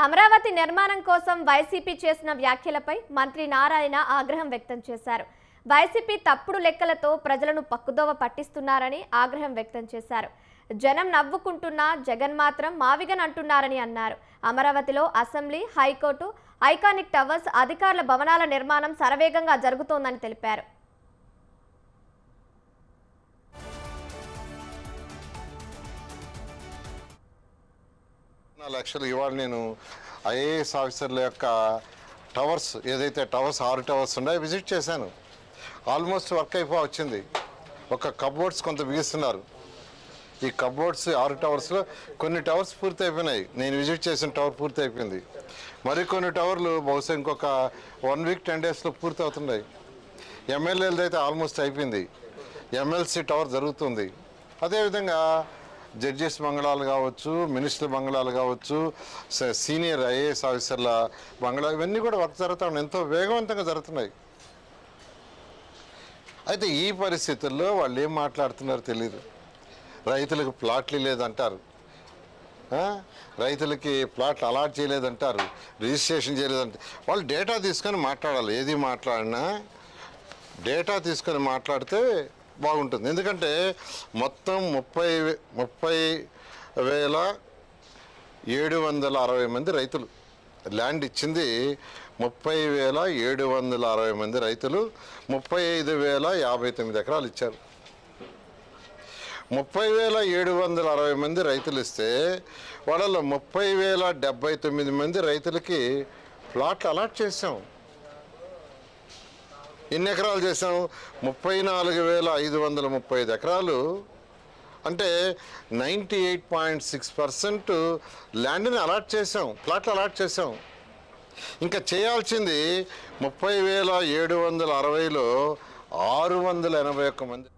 అమరావతి నిర్మాణం కోసం వైసీపీ చేసిన వ్యాఖ్యలపై మంత్రి నారాయణ ఆగ్రహం వ్యక్తం చేశారు. వైసీపీ తప్పుడు లెక్కలతో ప్రజలను పక్కుదోవ పట్టిస్తున్నారని ఆగ్రహం వ్యక్తం చేశారు. జనం నవ్వుకుంటున్నా జగన్ మాత్రం మావిగన్ అంటున్నారని అన్నారు. అమరావతిలో అసెంబ్లీ, హైకోర్టు, ఐకానిక్ టవర్స్, అధికారుల భవనాల నిర్మాణం శరవేగంగా జరుగుతోందని తెలిపారు. లక్షలు ఇవాళ నేను ఐఏఎస్ ఆఫీసర్ల యొక్క టవర్స్ ఏదైతే టవర్స్ 6 టవర్స్ ఉన్నాయో విజిట్ చేశాను. ఆల్మోస్ట్ వర్క్ వచ్చింది. ఒక కబోర్డ్స్ కొంత బిగిస్తున్నారు. ఈ కబోర్డ్స్ 6 టవర్స్లో కొన్ని టవర్స్ పూర్తి అయిపోయినాయి. నేను విజిట్ చేసిన టవర్ పూర్తి అయిపోయింది. మరికొన్ని టవర్లు బహుశా ఇంకొక 1 వీక్ 10 డేస్లో పూర్తి అవుతున్నాయి. ఎమ్మెల్యేలది అయితే ఆల్మోస్ట్ అయిపోయింది. ఎమ్మెల్సీ టవర్ జరుగుతుంది. అదేవిధంగా జడ్జెస్ బంగళాలు కావచ్చు, మినిస్టర్ బంగళాలు కావచ్చు, సీనియర్ ఐఏఎస్ ఆఫీసర్ల బంగళా, ఇవన్నీ కూడా వర్క్ జరుగుతూ ఉన్నాయి. ఎంతో వేగవంతంగా జరుగుతున్నాయి. అయితే ఈ పరిస్థితుల్లో వాళ్ళు ఏం మాట్లాడుతున్నారో తెలియదు. రైతులకు ప్లాట్లు లేదంటారు, రైతులకి ప్లాట్లు అలాట్ చేయలేదంటారు, రిజిస్ట్రేషన్ చేయలేదంటారు. వాళ్ళు డేటా తీసుకొని మాట్లాడాలి. ఏది మాట్లాడినా డేటా తీసుకొని మాట్లాడితే బాగుంటుంది. ఎందుకంటే మొత్తం 30,760 మంది రైతులు ల్యాండ్ ఇచ్చింది. 30,760 మంది రైతులు 35,059 ఎకరాలు ఇచ్చారు. 30,760 మంది రైతులు ఇస్తే వాళ్ళలో 30,079 మంది రైతులకి ప్లాట్లు అలాట్ చేసాం. ఎన్ని ఎకరాలు చేసాం? 34,535 ఎకరాలు. అంటే 98.6% ల్యాండ్ని అలాట్ చేసాం, ప్లాట్లు అలాట్ చేసాం. ఇంకా చేయాల్సింది 30,760లో 681 మంది